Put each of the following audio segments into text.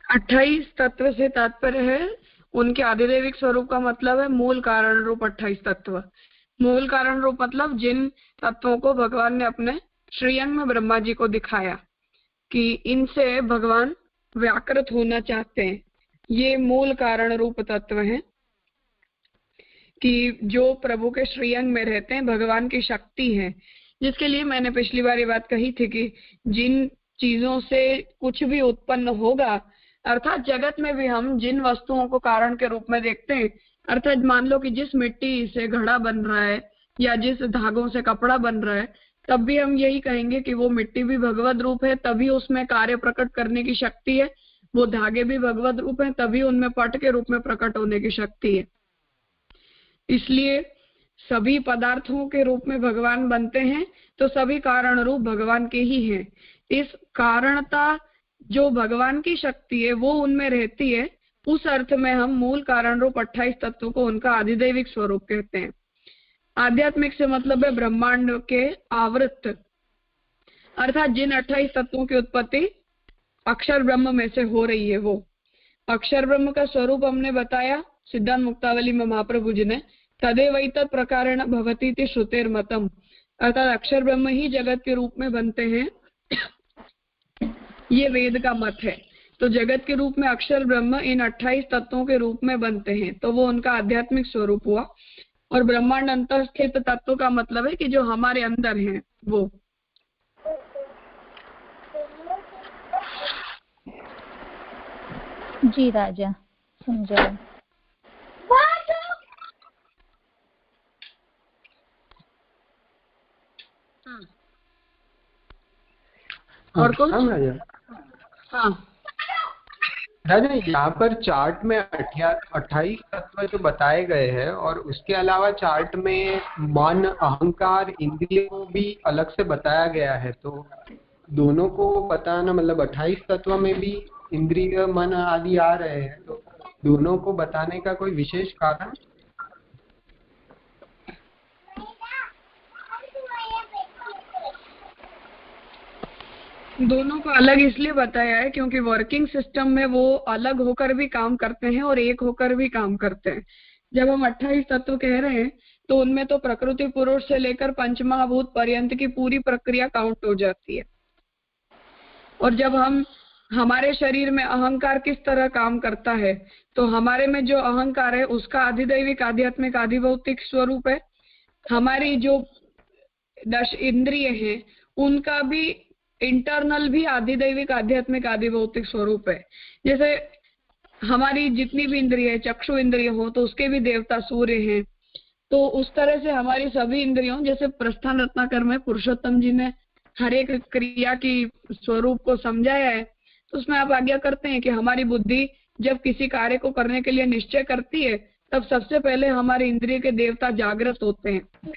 28 तत्व से तात्पर्य है उनके आदिदैविक स्वरूप का मतलब है मूल कारण रूप 28 तत्व। मूल कारण रूप मतलब जिन तत्वों को भगवान ने अपने श्रीअंग में ब्रह्मा जी को दिखाया कि इनसे भगवान व्याकृत होना चाहते हैं, ये मूल कारण रूप तत्व हैं कि जो प्रभु के श्रीअंग में रहते हैं, भगवान की शक्ति है। जिसके लिए मैंने पिछली बार ये बात कही थी कि जिन चीजों से कुछ भी उत्पन्न होगा, अर्थात जगत में भी हम जिन वस्तुओं को कारण के रूप में देखते हैं, अर्थात मान लो कि जिस मिट्टी से घड़ा बन रहा है या जिस धागों से कपड़ा बन रहा है, तब भी हम यही कहेंगे कि वो मिट्टी भी भगवत रूप है, तभी उसमें कार्य प्रकट करने की शक्ति है। वो धागे भी भगवत रूप है, तभी उनमें पट के रूप में प्रकट होने की शक्ति है। इसलिए सभी पदार्थों के रूप में भगवान बनते हैं, तो सभी कारण रूप भगवान के ही हैं। इस कारणता जो भगवान की शक्ति है वो उनमें रहती है, उस अर्थ में हम मूल कारण रूप 28 तत्वों को उनका आदिदैविक स्वरूप कहते हैं। आध्यात्मिक से मतलब है ब्रह्मांड के आवृत, अर्थात जिन 28 तत्वों की उत्पत्ति अक्षर ब्रह्म में से हो रही है, वो अक्षर ब्रह्म का स्वरूप हमने बताया सिद्धांत मुक्तावली में महाप्रभु जी ने, तदेवैतत् प्रकारेण भवति इति श्रुतेर्मतम्, अर्थात अक्षर ब्रह्म ही जगत के रूप में बनते हैं, ये वेद का मत है। तो जगत के रूप में अक्षर ब्रह्म इन 28 तत्वों के रूप में बनते हैं, तो वो उनका आध्यात्मिक स्वरूप हुआ। और ब्रह्मांड अंतर्स्थित तत्व का मतलब है कि जो हमारे अंदर हैं वो। जी राजा, समझा। और कुछ? हाँ राजा, यहाँ पर चार्ट में 28 तत्व तो बताए गए हैं, और उसके अलावा चार्ट में मन, अहंकार, इंद्रिय को भी अलग से बताया गया है। तो दोनों को बताना, मतलब 28 तत्व में भी इंद्रिय, मन आदि आ रहे हैं, तो दोनों को बताने का कोई विशेष कारण? दोनों को अलग इसलिए बताया है क्योंकि वर्किंग सिस्टम में वो अलग होकर भी काम करते हैं और एक होकर भी काम करते हैं। जब हम 28 तत्व कह रहे हैं तो उनमें तो प्रकृति पुरुष से लेकर पंचमहाभूत पर्यंत की पूरी प्रक्रिया काउंट हो जाती है। और जब हम हमारे शरीर में अहंकार किस तरह काम करता है, तो हमारे में जो अहंकार है उसका आधिदैविक, आध्यात्मिक, आधिभौतिक स्वरूप है। हमारी जो 10 इंद्रिय हैं उनका भी इंटरनल भी आधिदैविक, आध्यात्मिक, आधिभौतिक स्वरूप है। जैसे हमारी जितनी भी इंद्रिय है, चक्षु इंद्रिय हो तो उसके भी देवता सूर्य हैं। तो उस तरह से हमारी सभी इंद्रियों, जैसे प्रस्थान रत्नाकर में पुरुषोत्तम जी ने हर एक क्रिया की स्वरूप को समझाया है, तो उसमें आप आज्ञा करते हैं कि हमारी बुद्धि जब किसी कार्य को करने के लिए निश्चय करती है, तब सबसे पहले हमारे इंद्रिय के देवता जागृत होते हैं।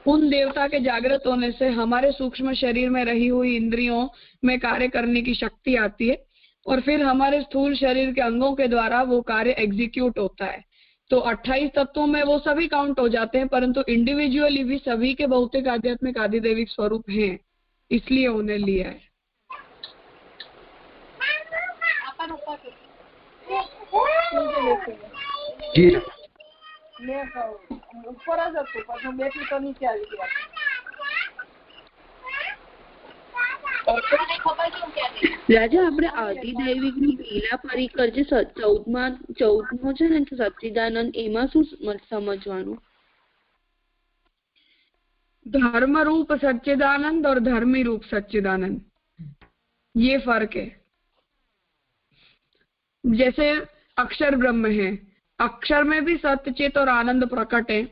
उन देवता के जागृत होने से हमारे सूक्ष्म शरीर में रही हुई इंद्रियों में कार्य करने की शक्ति आती है, और फिर हमारे स्थूल शरीर के अंगों के द्वारा वो कार्य एग्जीक्यूट होता है। तो 28 तत्वों में वो सभी काउंट हो जाते हैं, परंतु इंडिविजुअली भी सभी के भौतिक, आध्यात्मिक, आधिदैविक स्वरूप हैं, इसलिए उन्हें लिया है। जी રાજા, આપણે આધિદૈવિક નું પેલા પરિકર જે 14મો છે ને સચ્ચિદાનંદ, એમાં શું સમજવાનું? धर्म रूप सच्चिदानंद और धर्मी रूप सच्चिदानंद, ये फर्क है। जैसे अक्षर ब्रह्म है, अक्षर में भी सत्यचित और आनंद प्रकट है,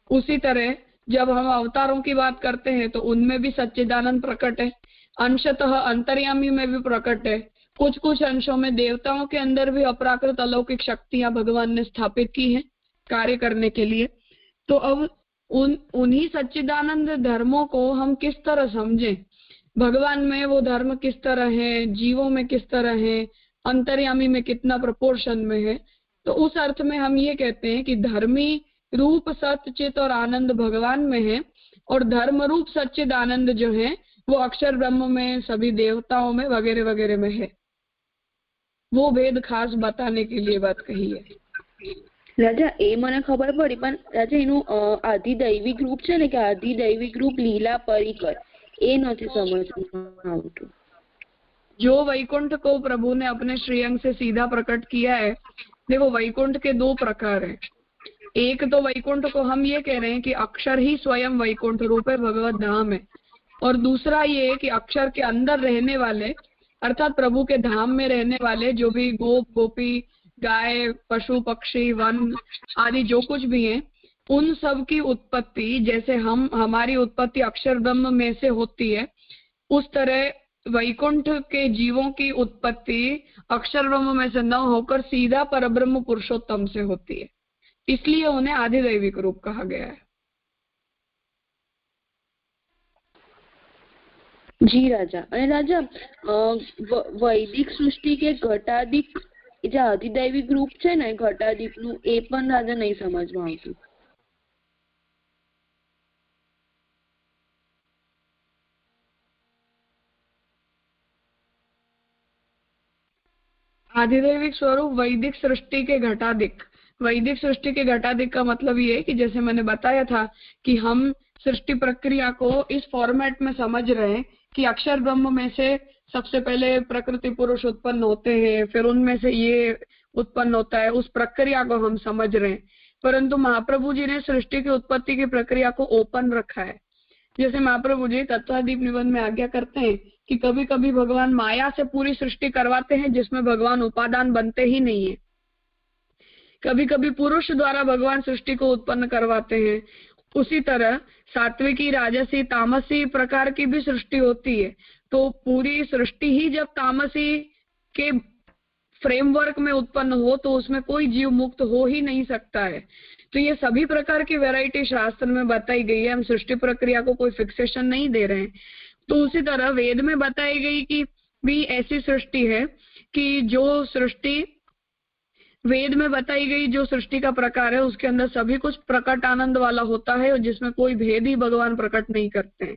उसी तरह जब हम अवतारों की बात करते हैं तो उनमें भी सच्चिदानंद प्रकट है, अंशतः अंतर्यामी में भी प्रकट है। कुछ कुछ अंशों में देवताओं के अंदर भी अपराकृत अलौकिक शक्तियां भगवान ने स्थापित की हैं कार्य करने के लिए। तो अब उन्हीं सच्चिदानंद धर्मों को हम किस तरह समझें, भगवान में वो धर्म किस तरह है, जीवों में किस तरह है, अंतर्यामी में कितना प्रपोर्शन में है, तो उस अर्थ में हम ये कहते हैं कि धर्मी रूप सत्य चित और आनंद भगवान में है, और धर्म रूप सच्चिद आनंद जो है वो अक्षर ब्रह्म में, सभी देवताओं में वगैरह वगैरह में है। वो भेद खास बताने के लिए बात कही है। राजा ए મને ખબર પડી, પણ રાજા એનું આધિદૈવિક રૂપ છે ને, કે આધિદૈવિક રૂપ લીલા પરિકર, એ નથી સમજમાં આવતું। जो वैकुंठ को प्रभु ने अपने श्रीअंग से सीधा प्रकट किया है, देखो वैकुंठ के दो प्रकार हैं। एक तो वैकुंठ को हम ये कह रहे हैं कि अक्षर ही स्वयं वैकुंठ रूप है, भगवत धाम है, और दूसरा ये है कि अक्षर के अंदर रहने वाले अर्थात प्रभु के धाम में रहने वाले जो भी गोप गोपी गाय पशु पक्षी वन आदि जो कुछ भी है, उन सब की उत्पत्ति जैसे हमारी उत्पत्ति अक्षर ब्रह्म में से होती है, उस तरह वैकुंठ के जीवों की उत्पत्ति अक्षर ब्रह्म में से न होकर सीधा परब्रह्म पुरुषोत्तम से होती है, इसलिए उन्हें आधिदैविक रूप कहा गया है। जी राजा। અને राजा વૈદિક સૃષ્ટિ કે ઘટાદિક જે આધિદૈવિક રૂપ છે ને ઘટાદિકનું, એ પણ રાજા નહીં સમજમાં આવતું। आधिदैविक स्वरूप वैदिक सृष्टि के घटादिक। वैदिक सृष्टि के घटादिक का मतलब ये है कि जैसे मैंने बताया था कि हम सृष्टि प्रक्रिया को इस फॉर्मेट में समझ रहे हैं कि अक्षर ब्रह्म में से सबसे पहले प्रकृति पुरुष उत्पन्न होते हैं, फिर उनमें से ये उत्पन्न होता है, उस प्रक्रिया को हम समझ रहे हैं। परंतु महाप्रभु जी ने सृष्टि की उत्पत्ति की प्रक्रिया को ओपन रखा है। जैसे महाप्रभु जी तत्वादीप निबंध में आज्ञा करते हैं कि कभी कभी भगवान माया से पूरी सृष्टि करवाते हैं जिसमें भगवान उपादान बनते ही नहीं है, कभी कभी पुरुष द्वारा भगवान सृष्टि को उत्पन्न करवाते हैं। उसी तरह सात्विकी राजसी तामसी प्रकार की भी सृष्टि होती है, तो पूरी सृष्टि ही जब तामसी के फ्रेमवर्क में उत्पन्न हो तो उसमें कोई जीव मुक्त हो ही नहीं सकता है। तो ये सभी प्रकार की वैरायटी शास्त्र में बताई गई है, हम सृष्टि प्रक्रिया को कोई फिक्सेशन नहीं दे रहे हैं। तो उसी तरह वेद में बताई गई कि भी ऐसी सृष्टि है कि जो सृष्टि वेद में बताई गई जो सृष्टि का प्रकार है उसके अंदर सभी कुछ प्रकट आनंद वाला होता है और जिसमें कोई भेद ही भगवान प्रकट नहीं करते हैं।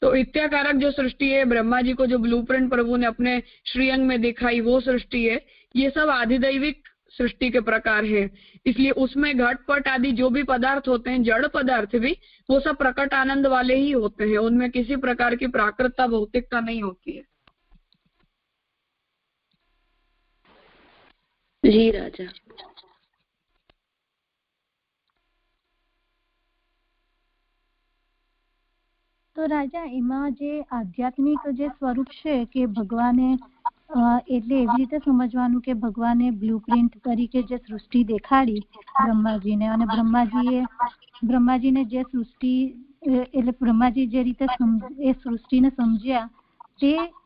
तो इत्याकारक जो सृष्टि है, ब्रह्मा जी को जो ब्लूप्रिंट प्रभु ने अपने श्रीअंग में दिखाई वो सृष्टि है, ये सब आधिदैविक सृष्टि के प्रकार है। इसलिए उसमें घटपट आदि जो भी पदार्थ होते हैं, जड़ पदार्थ भी, वो सब प्रकट आनंद वाले ही होते हैं, उनमें किसी प्रकार की प्राकृतता भौतिकता नहीं होती है। जी राजा। તો રાજા એમાં જે આધ્યાત્મિક જે સ્વરૂપ છે કે ભગવાને એટલે એવી રીતે સમજવાનું કે ભગવાને બ્લુપ્રિન્ટ તરીકે જે સૃષ્ટિ દેખાડી બ્રહ્માજીને, અને બ્રહ્માજીને જે સૃષ્ટિ એટલે બ્રહ્માજી જે રીતે એ સૃષ્ટિને સમજ્યા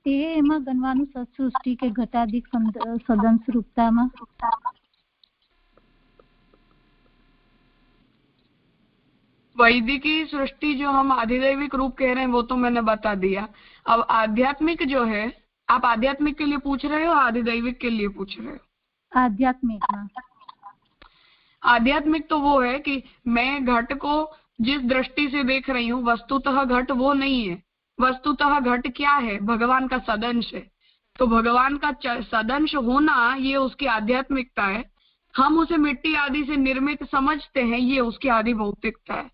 તે એમાં ગણવાનું સૃષ્ટિ કે ઘટાદિક સદંશ રૂપતામાં। वैदिकी सृष्टि जो हम आधिदैविक रूप कह रहे हैं वो तो मैंने बता दिया। अब आध्यात्मिक जो है, आप आध्यात्मिक के लिए पूछ रहे हो, आधिदैविक के लिए पूछ रहे हो? आध्यात्मिक। आध्यात्मिक तो वो है कि मैं घट को जिस दृष्टि से देख रही हूँ वस्तुतः घट वो नहीं है। वस्तुतः घट क्या है? भगवान का सदंश है। तो भगवान का सदंश होना ये उसकी आध्यात्मिकता है। हम उसे मिट्टी आदि से निर्मित समझते हैं, ये उसकी आदि भौतिकता है।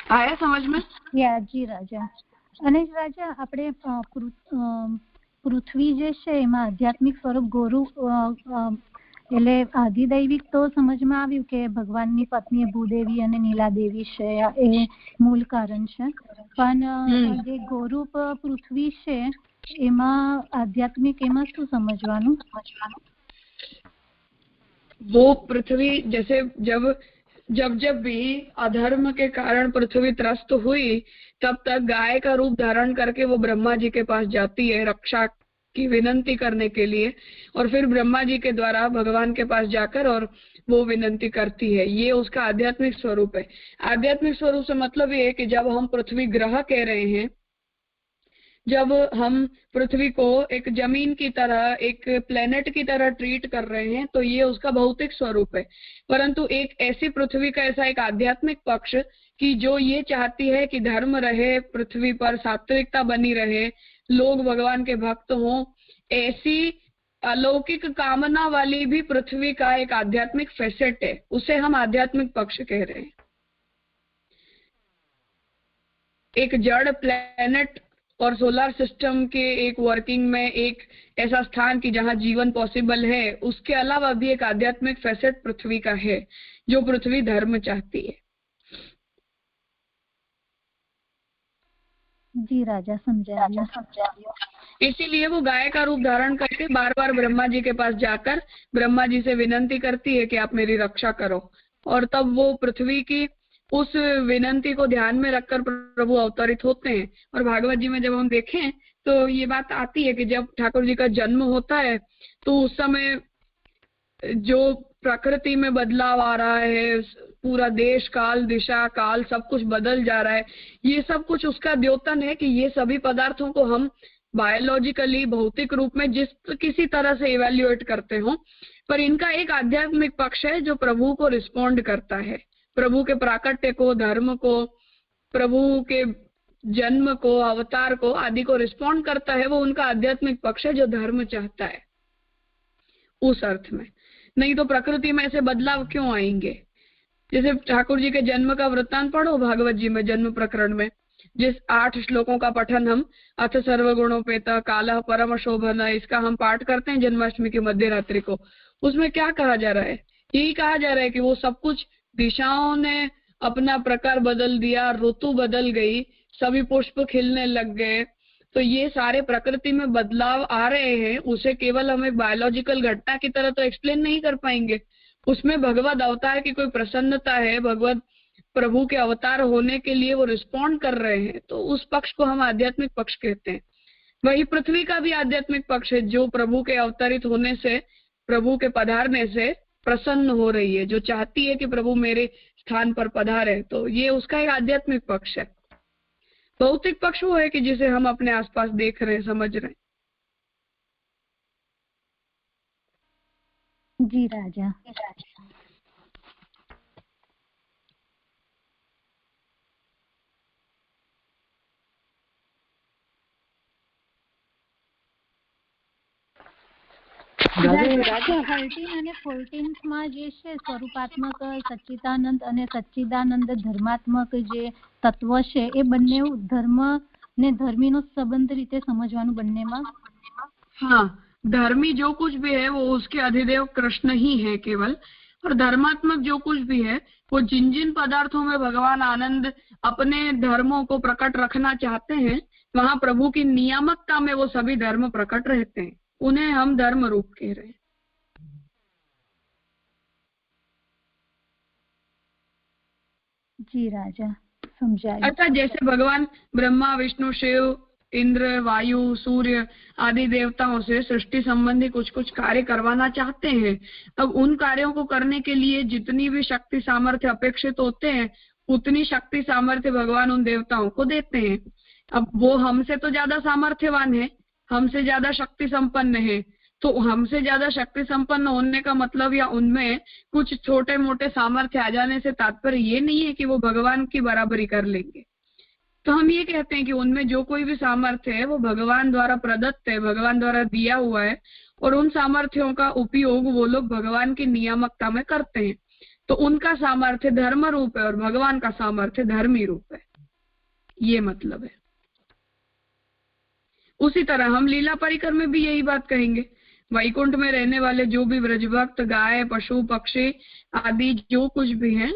आया समझ में? જી રાજા। અને રાજા આપણે પૃથ્વી જે છે એમાં આધ્યાત્મિક સ્વરૂપ ગોરુ એટલે આધિદૈવિક તો સમજમાં આવ્યું કે ભગવાનની પત્ની ભૂદેવી અને નીલાદેવી છે, એ મૂળ કારણ છે, પણ જે ગોરૂપ પૃથ્વી છે એમાં આધ્યાત્મિક એમાં શું સમજવાનું? वो पृथ्वी जैसे जब भी अधर्म के कारण पृथ्वी त्रस्त हुई तब तक गाय का रूप धारण करके वो ब्रह्मा जी के पास जाती है रक्षा की विनंती करने के लिए, और फिर ब्रह्मा जी के द्वारा भगवान के पास जाकर और वो विनंती करती है। ये उसका आध्यात्मिक स्वरूप है। आध्यात्मिक स्वरूप से मतलब ये है कि जब हम पृथ्वी ग्रह कह रहे हैं जब हम पृथ्वी को एक जमीन की तरह, एक प्लेनेट की तरह ट्रीट कर रहे हैं, तो ये उसका भौतिक स्वरूप है। परंतु एक ऐसी पृथ्वी का ऐसा एक आध्यात्मिक पक्ष कि जो ये चाहती है कि धर्म रहे पृथ्वी पर, सात्विकता बनी रहे, लोग भगवान के भक्त हों, ऐसी अलौकिक कामना वाली भी पृथ्वी का एक आध्यात्मिक फेसेट है, उसे हम आध्यात्मिक पक्ष कह रहे हैं। एक जड़ प्लेनेट और सोलर सिस्टम के एक वर्किंग में एक ऐसा स्थान कि जहां जीवन पॉसिबल है, उसके अलावा भी एक आध्यात्मिक फेसेट पृथ्वी का है, जो पृथ्वी धर्म चाहती है। जी राजा, समझा। इसीलिए वो गाय का रूप धारण करके बार बार ब्रह्मा जी के पास जाकर ब्रह्मा जी से विनंती करती है कि आप मेरी रक्षा करो, और तब वो पृथ्वी की उस विनंती को ध्यान में रखकर प्रभु अवतरित होते हैं। और भागवत जी में जब हम देखें तो ये बात आती है कि जब ठाकुर जी का जन्म होता है तो उस समय जो प्रकृति में बदलाव आ रहा है, पूरा देश काल, दिशा काल सब कुछ बदल जा रहा है, ये सब कुछ उसका द्योतन है कि ये सभी पदार्थों को हम बायोलॉजिकली, भौतिक रूप में जिस किसी तरह से इवेल्युएट करते हो, पर इनका एक आध्यात्मिक पक्ष है जो प्रभु को रिस्पॉन्ड करता है, प्रभु के प्राकट्य को, धर्म को, प्रभु के जन्म को, अवतार को आदि को रिस्पॉन्ड करता है। वो उनका आध्यात्मिक पक्ष है जो धर्म चाहता है उस अर्थ में। नहीं तो प्रकृति में ऐसे बदलाव क्यों आएंगे? जैसे ठाकुर जी के जन्म का वृत्तांत पढ़ो भागवत जी में, जन्म प्रकरण में, जिस 8 श्लोकों का पठन हम अथ सर्वगुणोपेत कालः परम शोभन, इसका हम पाठ करते हैं जन्माष्टमी की मध्य रात्रि को। उसमें क्या कहा जा रहा है? यही कहा जा रहा है कि वो सब कुछ, दिशाओं ने अपना प्रकार बदल दिया, ऋतु बदल गई, सभी पुष्प खिलने लग गए, तो ये सारे प्रकृति में बदलाव आ रहे हैं, उसे केवल हम एक बायोलॉजिकल घटना की तरह तो एक्सप्लेन नहीं कर पाएंगे। उसमें भगवत अवतार की कोई प्रसन्नता है, भगवत प्रभु के अवतार होने के लिए वो रिस्पॉन्ड कर रहे हैं, तो उस पक्ष को हम आध्यात्मिक पक्ष कहते हैं। वही पृथ्वी का भी आध्यात्मिक पक्ष है, जो प्रभु के अवतरित होने से, प्रभु के पधारने से प्रसन्न हो रही है, जो चाहती है कि प्रभु मेरे स्थान पर पधारे, तो ये उसका एक आध्यात्मिक पक्ष है। भौतिक पक्ष वो है कि जिसे हम अपने आसपास देख रहे हैं, समझ रहे हैं। जी राजा। રાજા 13 અને 14 માં જે છે સ્વરૂપાત્મક સચ્ચિદાનંદ અને સચ્ચિદાનંદ ધર્માત્મક જે તત્વ છે, એ બંને ધર્મ ને ધર્મીનો સંબંધ રીતે સમજવાનું બંનેમાં। हाँ, धर्मी जो कुछ भी है वो उसके अधिदेव कृष्ण ही है केवल, और धर्मात्मक जो कुछ भी है वो जिन जिन पदार्थों में भगवान आनंद अपने धर्मों को प्रकट रखना चाहते हैं, वहाँ प्रभु की नियामकता में वो सभी धर्म प्रकट रहते हैं, उन्हें हम धर्म रूप कह रहे हैं। जी राजा, समझाइए। अर्थात जैसे भगवान ब्रह्मा, विष्णु, शिव, इंद्र, वायु, सूर्य आदि देवताओं से सृष्टि संबंधी कुछ कुछ कार्य करवाना चाहते हैं, अब उन कार्यों को करने के लिए जितनी भी शक्ति सामर्थ्य अपेक्षित होते हैं, उतनी शक्ति सामर्थ्य भगवान उन देवताओं को देते हैं। अब वो हमसे तो ज्यादा सामर्थ्यवान है, हमसे ज्यादा शक्ति संपन्न है, तो हमसे ज्यादा शक्ति संपन्न होने का मतलब या उनमें कुछ छोटे मोटे सामर्थ्य आ जाने से तात्पर्य ये नहीं है कि वो भगवान की बराबरी कर लेंगे। तो हम ये कहते हैं कि उनमें जो कोई भी सामर्थ्य है वो भगवान द्वारा प्रदत्त है, भगवान द्वारा दिया हुआ है, और उन सामर्थ्यों का उपयोग वो लोग भगवान की नियामकता में करते हैं, तो उनका सामर्थ्य धर्म रूप है और भगवान का सामर्थ्य धर्मी रूप है, ये मतलब है। उसी तरह हम लीला परिकर में भी यही बात कहेंगे। वैकुंठ में रहने वाले जो भी ब्रजभक्त, गाय, पशु, पक्षी आदि जो कुछ भी हैं,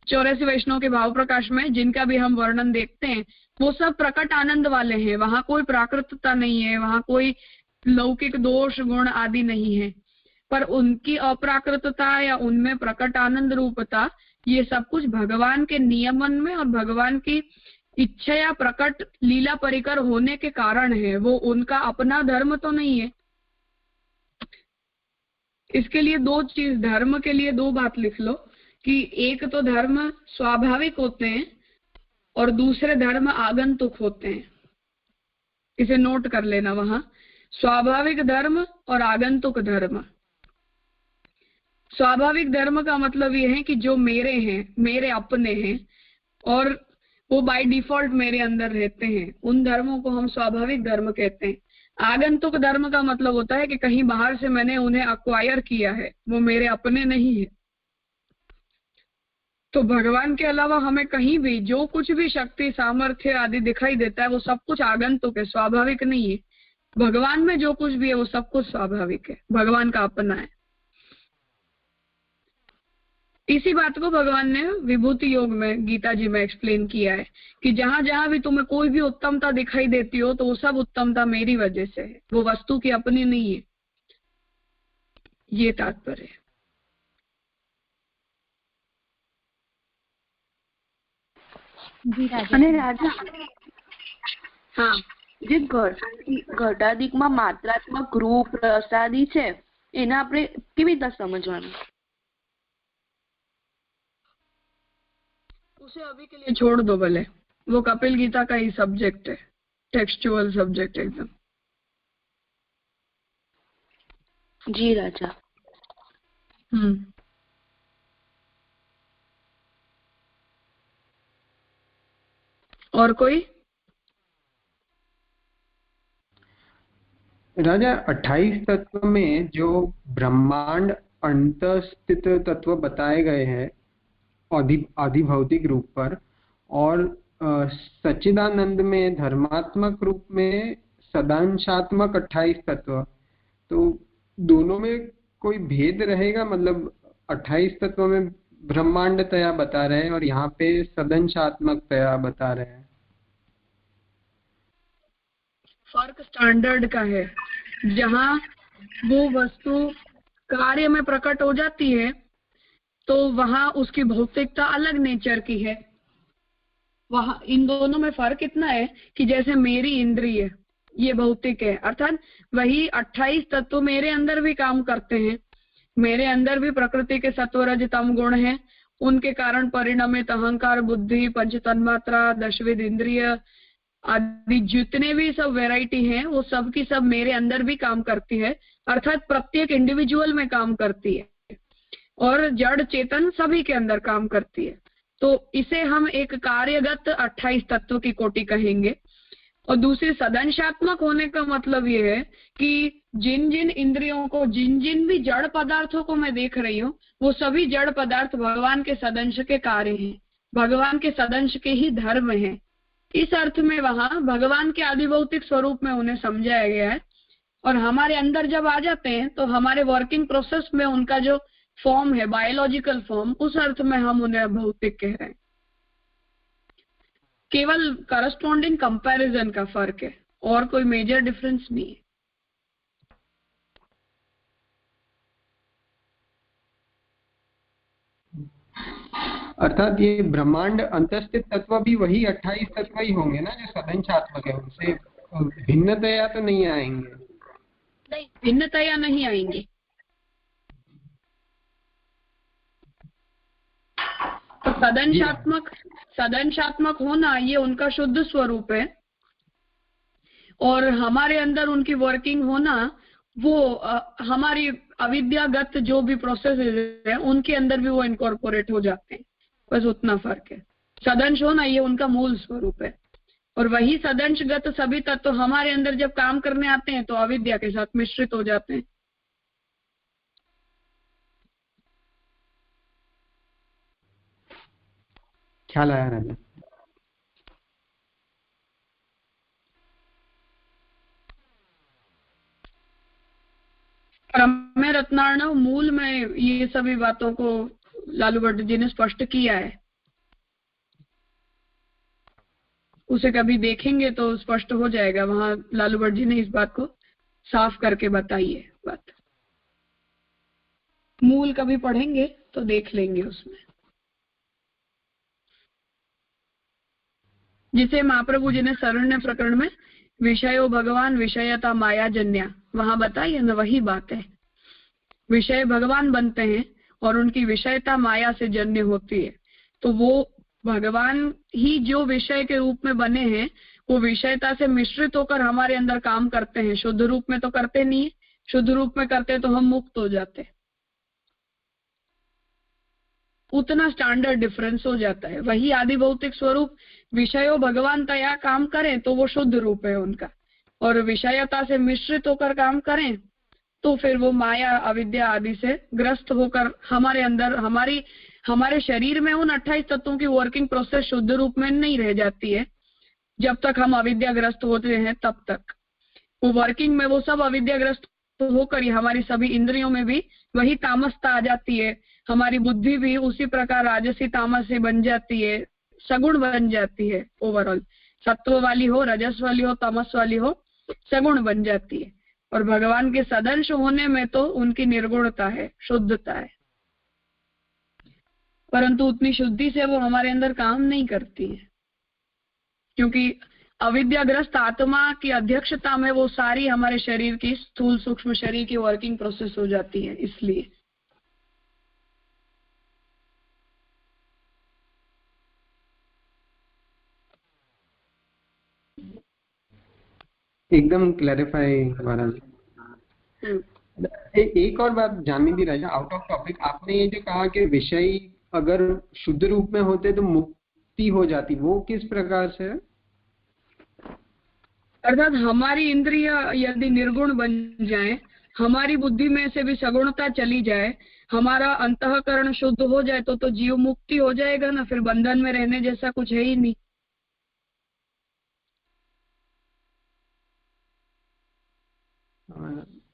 84 वैष्णव के भाव प्रकाश में जिनका भी हम वर्णन देखते हैं, वो सब प्रकट आनंद वाले हैं, वहां कोई प्राकृतता नहीं है, वहां कोई लौकिक दोष गुण आदि नहीं है, पर उनकी अप्राकृतता या उनमें प्रकट आनंद रूपता, ये सब कुछ भगवान के नियमन में और भगवान की इच्छा या प्रकट लीला परिकर होने के कारण है, वो उनका अपना धर्म तो नहीं है। इसके लिए दो चीज, धर्म के लिए दो बात लिख लो कि एक तो धर्म स्वाभाविक होते हैं और दूसरे धर्म आगंतुक होते हैं। इसे नोट कर लेना वहां। स्वाभाविक धर्म और आगंतुक धर्म। स्वाभाविक धर्म का मतलब ये है कि जो मेरे हैं, मेरे अपने हैं और वो बाय डिफॉल्ट मेरे अंदर रहते हैं, उन धर्मों को हम स्वाभाविक धर्म कहते हैं। आगंतुक धर्म का मतलब होता है कि कहीं बाहर से मैंने उन्हें अक्वायर किया है, वो मेरे अपने नहीं है। तो भगवान के अलावा हमें कहीं भी जो कुछ भी शक्ति, सामर्थ्य आदि दिखाई देता है वो सब कुछ आगंतुक है, स्वाभाविक नहीं है। भगवान में जो कुछ भी है वो सब कुछ स्वाभाविक है, भगवान का अपना है। इसी बात को भगवान ने विभूति योग में, गीता जी में एक्सप्लेन किया है कि जहां जहां भी तुम्हें कोई भी उत्तमता दिखाई देती हो तो वो सब उत्तमता मेरी वजह से है, वो वस्तु की अपनी नहीं है। ये तात्पर्य है। અને રાજા હા, જે ઘટાદિકમાં માત્રાત્મક રૂપ પ્રસાદી છે એને આપણે કેવી રીતે સમજવાનું? उसे अभी के लिए छोड़ दो भले, वो कपिल गीता का ही सब्जेक्ट है, टेक्सचुअल सब्जेक्ट एकदम। जी राजा। और कोई? राजा 28 तत्व में जो ब्रह्मांड अंतस्थित तत्व बताए गए हैं आधिभौतिक रूप पर, और सच्चिदानंद में धर्मात्मक रूप में सदांशात्मक 28 तत्व, तो दोनों में कोई भेद रहेगा? मतलब 28 तत्व में ब्रह्मांडतया बता रहे हैं और यहाँ पे सदंशात्मकतया बता रहे हैं। फर्क स्टैंडर्ड का है। जहाँ वो वस्तु कार्य में प्रकट हो जाती है तो वहां उसकी भौतिकता अलग नेचर की है। वहां इन दोनों में फर्क इतना है कि जैसे मेरी इंद्रिय ये भौतिक है, अर्थात वही 28 तत्व मेरे अंदर भी काम करते हैं। मेरे अंदर भी प्रकृति के सत्व रज तम गुण हैं, उनके कारण परिणमित अहंकार, बुद्धि, पंच तन्मात्रा, दशविध इंद्रिय आदि जितने भी सब वैरायटी हैं वो सब की सब मेरे अंदर भी काम करती है, अर्थात प्रत्येक इंडिविजुअल में काम करती है और जड़ चेतन सभी के अंदर काम करती है। तो इसे हम एक कार्यगत 28 तत्व की कोटि कहेंगे। और दूसरी सदंशात्मक होने का मतलब ये है कि जिन जिन इंद्रियों को, जिन जिन भी जड़ पदार्थों को मैं देख रही हूँ वो सभी जड़ पदार्थ भगवान के सदंश के कार्य हैं, भगवान के सदंश के ही धर्म हैं। इस अर्थ में वहां भगवान के आदिभौतिक स्वरूप में उन्हें समझाया गया है। और हमारे अंदर जब आ जाते हैं तो हमारे वर्किंग प्रोसेस में उनका जो फॉर्म है, बायोलॉजिकल फॉर्म, उस अर्थ में हम उन्हें भौतिक कह रहे हैं। केवल करस्पॉन्डिंग कंपैरिजन का फर्क है और कोई मेजर डिफरेंस नहीं है। अर्थात ये ब्रह्मांड अंतस्थित तत्व भी वही 28 तत्व ही होंगे ना जो सदंशात्मक है, उनसे भिन्नतया तो नहीं आएंगे? नहीं, भिन्नतया नहीं आएंगे। तो सदंशात्मक होना ये उनका शुद्ध स्वरूप है और हमारे अंदर उनकी वर्किंग होना वो हमारी अविद्यागत जो भी प्रोसेस है उनके अंदर भी वो इनकॉर्पोरेट हो जाते हैं, बस उतना फर्क है। सदंश होना ये उनका मूल स्वरूप है और वही सदंशगत सभी तत्व तो हमारे अंदर जब काम करने आते हैं तो अविद्या के साथ मिश्रित हो जाते हैं। ख्याल आया राजा? प्रमेय रत्नार्णव मूल में ये सभी बातों को लालू भट्ट जी ने स्पष्ट किया है, उसे कभी देखेंगे तो स्पष्ट हो जाएगा। वहां लालू भट्ट जी ने इस बात को साफ करके बताई है बात। मूल कभी पढ़ेंगे तो देख लेंगे उसमें, जिसे महाप्रभु जी ने शरण्य प्रकरण में विषयो भगवान विषयता माया जन्या वहां बताइए ना, वही बात है। विषय भगवान बनते हैं और उनकी विषयता माया से जन्य होती है। तो वो भगवान ही जो विषय के रूप में बने हैं वो विषयता से मिश्रित होकर हमारे अंदर काम करते हैं। शुद्ध रूप में तो करते नहीं है, शुद्ध रूप में करते तो हम मुक्त हो जाते। उतना स्टैंडर्ड डिफरेंस हो जाता है। वही आदि भौतिक स्वरूप विषयों भगवान तया काम करें तो वो शुद्ध रूप है उनका, और विषयता से मिश्रित होकर काम करें तो फिर वो माया अविद्या आदि से ग्रस्त होकर हमारे अंदर हमारे शरीर में उन 28 तत्वों की वर्किंग प्रोसेस शुद्ध रूप में नहीं रह जाती है। जब तक हम अविद्याग्रस्त होते हैं तब तक वो वर्किंग में वो सब अविद्याग्रस्त होकर ही हमारी सभी इंद्रियों में भी वही तामसता आ जाती है। हमारी बुद्धि भी उसी प्रकार राजसी तामसी बन जाती है, सगुण बन जाती है। ओवरऑल सत्व वाली हो, रजस वाली हो, तमस वाली हो, सगुण बन जाती है। और भगवान के सदंश होने में तो उनकी निर्गुणता है, शुद्धता है, परंतु उतनी शुद्धि से वो हमारे अंदर काम नहीं करती है, क्योंकि अविद्याग्रस्त आत्मा की अध्यक्षता में वो सारी हमारे शरीर की स्थूल सूक्ष्म शरीर की वर्किंग प्रोसेस हो जाती है। इसलिए एकदम क्लैरिफाई महाराज। एक और बात जाननी थी राजा, आउट ऑफ टॉपिक। आपने ये जो कहा कि विषय अगर शुद्ध रूप में होते तो मुक्ति हो जाती, वो किस प्रकार से है? अर्थात हमारी इंद्रिय यदि निर्गुण बन जाए, हमारी बुद्धि में से भी सगुणता चली जाए, हमारा अंतःकरण शुद्ध हो जाए तो जीव मुक्ति हो जाएगा ना। फिर बंधन में रहने जैसा कुछ है ही नहीं।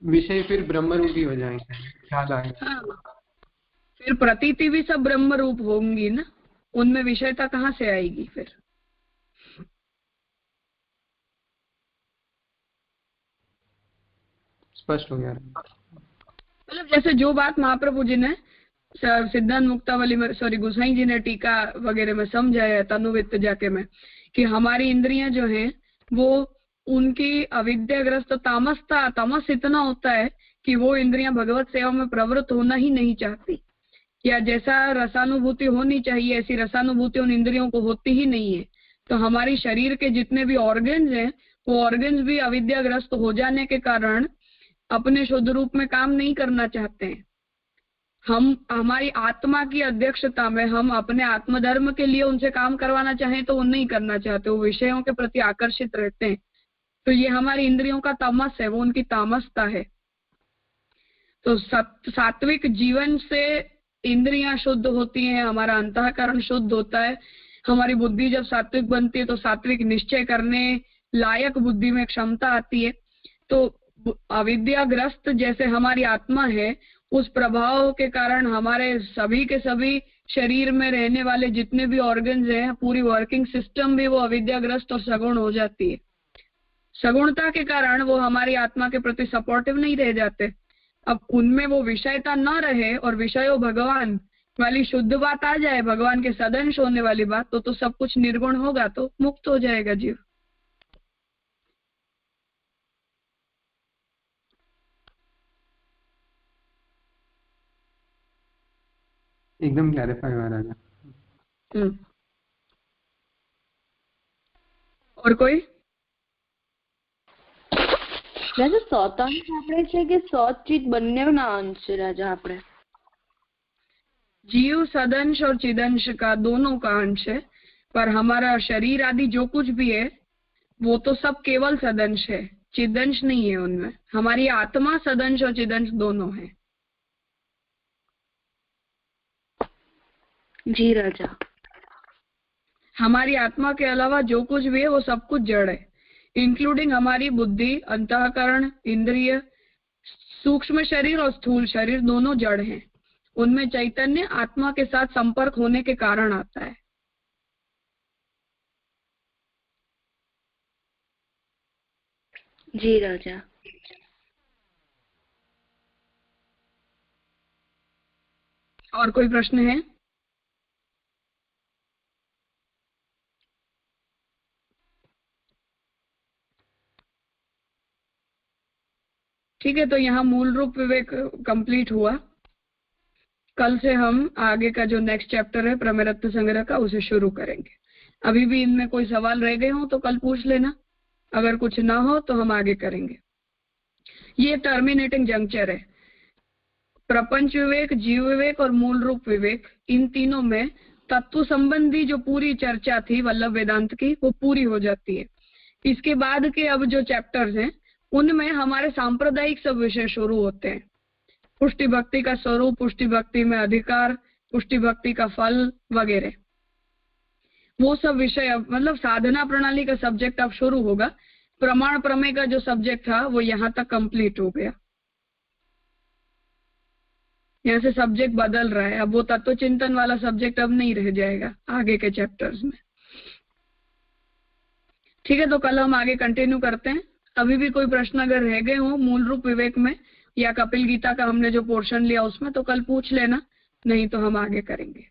विषय फिर ब्रह्म रूपी हो जाएंगे, ख्याल आएगा। हाँ, फिर प्रतीति भी सब ब्रह्म रूप होंगी ना, उनमें विषयता कहाँ से आएगी फिर? स्पष्ट हो गया। मतलब जैसे जो बात महाप्रभु जी ने सिद्धांत मुक्तावली में, सॉरी गोसाई जी ने टीका वगैरह में समझाया तनुवित्त जाके में, कि हमारी इंद्रियां जो हैं वो उनकी अविद्याग्रस्त तमस इतना होता है कि वो इंद्रियां भगवत सेवा में प्रवृत्त होना ही नहीं चाहती, या जैसा रसानुभूति होनी चाहिए ऐसी रसानुभूति उन इंद्रियों को होती ही नहीं है। तो हमारी शरीर के जितने भी ऑर्गन्स हैं वो ऑर्गन्स भी अविद्याग्रस्त हो जाने के कारण अपने शुद्ध रूप में काम नहीं करना चाहते हैं। हम हमारी आत्मा की अध्यक्षता में हम अपने आत्मधर्म के लिए उनसे काम करवाना चाहें तो वो नहीं करना चाहते, वो विषयों के प्रति आकर्षित रहते हैं। तो ये हमारी इंद्रियों का तमस है, वो उनकी तामसता है। तो सात्विक जीवन से इंद्रियां शुद्ध होती हैं, हमारा अंतःकरण शुद्ध होता है। हमारी बुद्धि जब सात्विक बनती है तो सात्विक निश्चय करने लायक बुद्धि में क्षमता आती है। तो अविद्याग्रस्त जैसे हमारी आत्मा है, उस प्रभाव के कारण हमारे सभी के सभी शरीर में रहने वाले जितने भी ऑर्गन्स हैं, पूरी वर्किंग सिस्टम भी वो अविद्याग्रस्त और सगुण हो जाती है। सगुणता के कारण वो हमारी आत्मा के प्रति सपोर्टिव नहीं रह जाते। अब उनमें वो विषयता न रहे और विषयो भगवान वाली शुद्ध बात आ जाए, भगवान के सदंश होने वाली बात, तो सब कुछ निर्गुण होगा तो मुक्त हो जाएगा जीव। एकदम क्लैरिफाई हुआ राजा। और कोई राजा सौतांश આપણે છે કે સૌત ચિત બંનેના અંશ છે રાજા? આપણે जीव सदंश और चिदंश का दोनों का अंश है, पर हमारा शरीर आदि जो कुछ भी है वो तो सब केवल सदंश है, चिदंश नहीं है उनमें। हमारी आत्मा सदंश और चिदंश दोनों है। जी राजा। हमारी आत्मा के अलावा जो कुछ भी है वो सब कुछ जड़ है, इंक्लूडिंग हमारी बुद्धि, अंतःकरण, इंद्रिय, सूक्ष्म शरीर और स्थूल शरीर दोनों जड़ हैं। उनमें चैतन्य आत्मा के साथ संपर्क होने के कारण आता है। जी राजा। और कोई प्रश्न है? ठीक है, तो यहाँ मूल रूप विवेक कंप्लीट हुआ। कल से हम आगे का जो नेक्स्ट चैप्टर है प्रमेरत्न संग्रह का, उसे शुरू करेंगे। अभी भी इनमें कोई सवाल रह गए हो तो कल पूछ लेना, अगर कुछ ना हो तो हम आगे करेंगे। ये टर्मिनेटिंग जंक्चर है। प्रपंच विवेक, जीव विवेक और मूल रूप विवेक, इन तीनों में तत्व संबंधी जो पूरी चर्चा थी वल्लभ वेदांत की, वो पूरी हो जाती है। इसके बाद के अब जो चैप्टर्स हैं उनमें हमारे सांप्रदायिक सब विषय शुरू होते हैं। पुष्टि भक्ति का स्वरूप, पुष्टि भक्ति में अधिकार, पुष्टि भक्ति का फल वगैरह, वो सब विषय मतलब साधना प्रणाली का सब्जेक्ट अब शुरू होगा। प्रमाण प्रमेय का जो सब्जेक्ट था वो यहाँ तक कंप्लीट हो गया। यहाँ से सब्जेक्ट बदल रहा है, अब वो तत्व चिंतन वाला सब्जेक्ट अब नहीं रह जाएगा आगे के चैप्टर्स में। ठीक है, तो कल हम आगे कंटिन्यू करते हैं। अभी भी कोई प्रश्न अगर रह गए हो मूल रूप विवेक में या कपिल गीता का हमने जो पोर्शन लिया उसमें, तो कल पूछ लेना, नहीं तो हम आगे करेंगे।